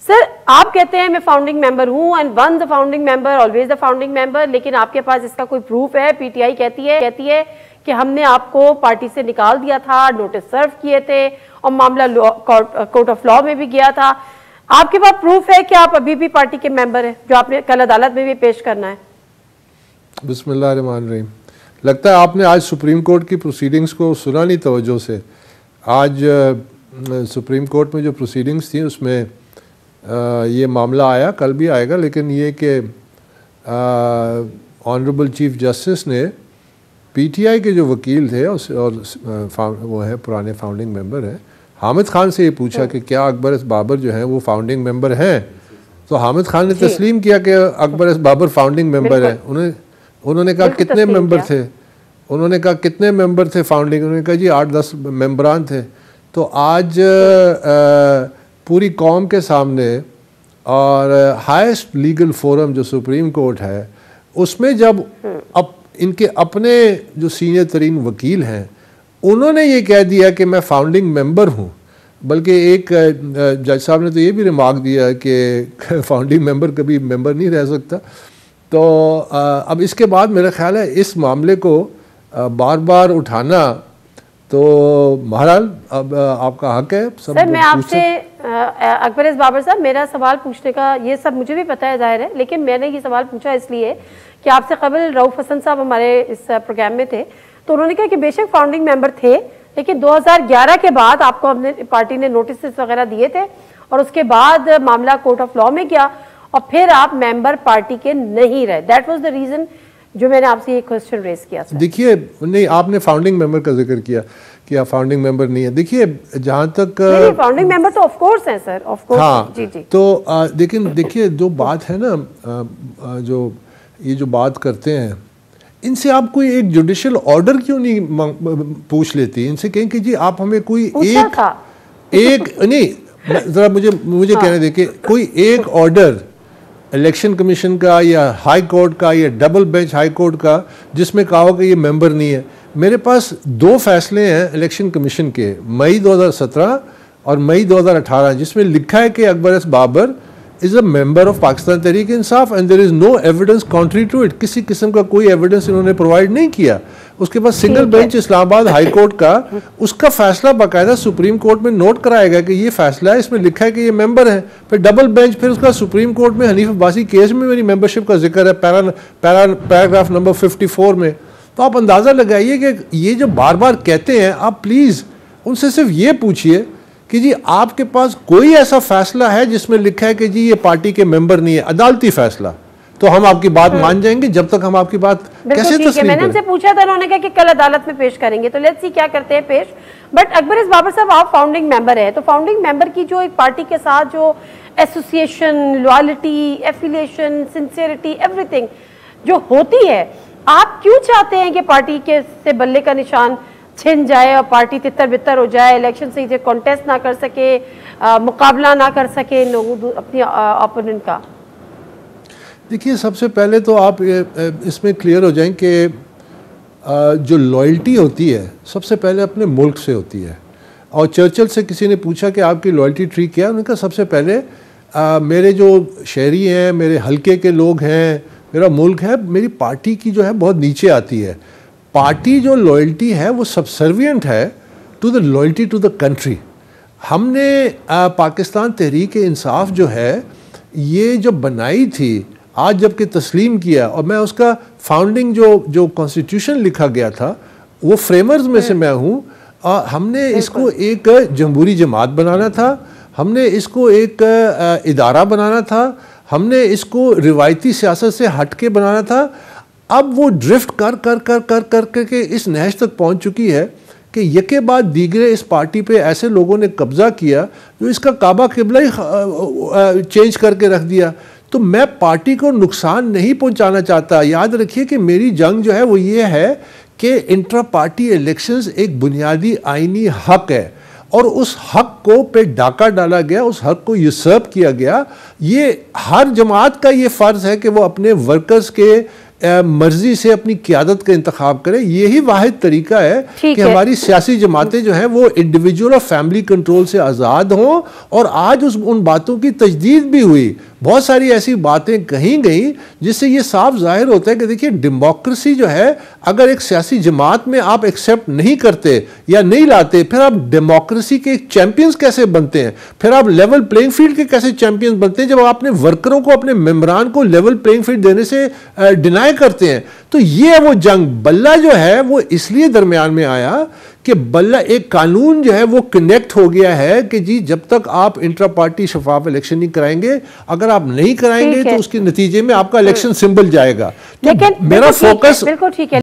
Sir आप कहते हैं मैं फाउंडिंग मेंबर हूं and one the founding member always the founding member, लेकिन आपके पास इसका कोई प्रूफ है? पीटीआई कहती है कि हमने आपको पार्टी से निकाल दिया था, नोटिस सर्व किए थे और मामला कोर्ट ऑफ लॉ में भी गया था। आपके पास प्रूफ है कि आप अभी भी पार्टी के मेंबर हैं, जो आपने कल अदालत में भी पेश करना है? बिस्मिल्लाहिर्रहमानिर्रहीम। लगता है आपने आज सुप्रीम कोर्ट की प्रोसीडिंग्स को सुना नहीं तवज्जो से। आज सुप्रीम कोर्ट में जो प्रोसीडिंग्स थी उसमें ये मामला आया, कल भी आएगा, लेकिन ये कि ऑनरेबल चीफ जस्टिस ने पीटीआई के जो वकील थे और वो है पुराने फाउंडिंग मेंबर हैं, हामिद खान से ये पूछा कि क्या अकबर एस बाबर जो हैं वो फाउंडिंग मेंबर हैं, तो हामिद खान ने तस्लीम किया कि Akbar S Babar founding member है। उन्होंने कहा कितने मेंबर थे? उन्होंने कहा कितने मेंबर थे फाउंडिंग? उन्होंने कहा जी 8-10 मेंबरान थे। तो आज पूरी कौम के सामने और हाईएस्ट लीगल फोरम जो सुप्रीम कोर्ट है उसमें जब इनके अपने जो सीनियर तरीन वकील हैं उन्होंने ये कह दिया कि मैं फाउंडिंग मेंबर हूँ, बल्कि एक जज साहब ने तो ये भी रिमार्क दिया कि फाउंडिंग मेंबर कभी मेंबर नहीं रह सकता। तो अब इसके बाद मेरा ख्याल है इस मामले को बार बार उठाना तो बहरहाल अब आपका हक है। सर मैं आपसे अकबर एस बाबर साहब, मेरा सवाल पूछने का ये सब मुझे भी पता है जाहिर है, लेकिन मैंने ये सवाल पूछा इसलिए कि आपसे कबल रऊफ हसन साहब हमारे इस प्रोग्राम में थे, तो उन्होंने कहा कि बेशक फाउंडिंग मेंबर थे, लेकिन 2011 के बाद आपको अपने पार्टी ने नोटिस वगैरह दिए थे और उसके बाद मामला कोर्ट ऑफ लॉ में गया और फिर आप मेंबर पार्टी के नहीं रहे। दैट वाज द रीजन जो मैंने आपसे ये क्वेश्चन रेज किया। देखिए, नहीं आपने फाउंडिंग मेंबर का जिक्र किया कि आप फाउंडिंग मेंबर नहीं है। देखिए जहाँ तक फाउंडिंग मेंबर तो ऑफ कोर्स हैं सर, ऑफ कोर्स। हाँ जी जी। तो लेकिन देखिए जो बात है ना, जो ये जो बात करते हैं इनसे आप कोई एक जुडिशियल ऑर्डर क्यों नहीं पूछ लेती? इनसे कहें कि जी आप हमें कोई एक नहीं, जरा मुझे कहने देखिए, कोई एक ऑर्डर इलेक्शन कमीशन का या हाई कोर्ट का या डबल बेंच हाई कोर्ट का जिसमें कहा हो कि ये मेंबर नहीं है। मेरे पास 2 फैसले हैं इलेक्शन कमीशन के, मई 2017 और मई 2018, जिसमें लिखा है कि Akbar S Babar is a member of Pakistan Tehreek Insaf and there is no evidence contrary to it. किसी किस्म का कोई एविडेंस इन्होंने प्रोवाइड नहीं किया। उसके बाद single bench Islamabad high court का उसका फैसला बाकायदा सुप्रीम कोर्ट में नोट कराएगा कि ये फैसला है, इसमें लिखा है कि ये मेंबर है। फिर डबल बेंच, फिर उसका सुप्रीम कोर्ट में हनीफ अब्बासी केस में मेरी मेंबरशिप का जिक्र है पैराग्राफ नंबर 54 में। तो आप अंदाज़ा लगाइए कि ये जो बार बार कहते हैं, आप प्लीज़ उनसे सिर्फ ये पूछिए कि जी आपके पास कोई ऐसा फैसला है जिसमें लिखा है कि जी ये पार्टी के मेंबर नहीं है, अदालती फैसला, तो हम आपकी बात मान जाएंगे। जब तक हम आपकी बात कैसे तस्लीम करें? मैंने उनसे पूछा था, उन्होंने कहा कि कल अदालत में पेश करेंगे, तो लेट्स सी क्या करते हैं पेश। बट अकबर एस बाबर साहब, आप फाउंडिंग मेंबर है, तो फाउंडिंग मेंबर की जो एक पार्टी के साथ जो association, loyalty, affiliation, sincerity, everything जो होती है, आप क्यों चाहते हैं कि पार्टी के से बल्ले का निशान छिन जाए और पार्टी तितर बितर हो जाए, इलेक्शन से इसे कॉन्टेस्ट ना कर सके, मुकाबला ना कर सके लोगों अपनी ओपोनेंट का? देखिए, सबसे पहले तो आप इसमें क्लियर हो जाएं कि जो लॉयल्टी होती है सबसे पहले अपने मुल्क से होती है। और चर्चिल से किसी ने पूछा कि आपकी लॉयल्टी ट्री क्या है, उन्होंने कहा सबसे पहले मेरे जो शहरी हैं, मेरे हलके के लोग हैं, मेरा मुल्क है, मेरी पार्टी की जो है बहुत नीचे आती है। पार्टी जो लॉयल्टी है वो सबसर्विएंट है to the loyalty to the country. हमने पाकिस्तान तहरीक इंसाफ जो है ये जो बनाई थी, आज जबकि तस्लीम किया, और मैं उसका फाउंडिंग जो कॉन्स्टिट्यूशन लिखा गया था वो फ्रेमर्स में से मैं हूँ। हमने इसको एक जमहूरी जमात बनाना था, हमने इसको एक इदारा बनाना था, हमने इसको रिवायती सियासत से हट के बनाना था। अब वो ड्रिफ्ट कर कर कर कर कर करके इस नहज तक पहुंच चुकी है कि यके बाद दीगरे इस पार्टी पे ऐसे लोगों ने कब्जा किया जो इसका काबा किबला ही चेंज करके रख दिया। तो मैं पार्टी को नुकसान नहीं पहुंचाना चाहता। याद रखिए कि मेरी जंग जो है वो ये है कि इंट्रा पार्टी इलेक्शंस एक बुनियादी आईनी हक है और उस हक को पे डाका डाला गया, उस हक को यूसर्प किया गया। ये हर जमात का ये फ़र्ज़ है कि वो अपने वर्कर्स के मर्जी से अपनी क़ियादत का इंतखाब करें। यही वाहिद तरीका है कि हमारी सियासी जमातें जो हैं वो इंडिविजुअल और फैमिली कंट्रोल से आज़ाद हों। और आज उन बातों की तजदीद भी हुई, बहुत सारी ऐसी बातें कही गई जिससे ये साफ जाहिर होता है कि देखिए डेमोक्रेसी जो है, अगर एक सियासी जमात में आप एक्सेप्ट नहीं करते या नहीं लाते, फिर आप डेमोक्रेसी के चैंपियंस कैसे बनते हैं? फिर आप लेवल प्लेइंग फील्ड के कैसे चैंपियंस बनते हैं जब आप अपने वर्करों को, अपने मेंबरान को लेवल प्लेइंग फील्ड देने से डिनाई करते हैं? तो ये है वो जंग। बल्ला जो है वो इसलिए दरमियान में आया कि बल्ला एक कानून जो है वो कनेक्ट हो गया है कि जी जब तक आप इंट्रा पार्टी शफाफ इलेक्शन नहीं कराएंगे, अगर आप नहीं कराएंगे तो उसके नतीजे में आपका इलेक्शन सिंबल जाएगा। तो मेरा फोकस बिल्कुल ठीक है।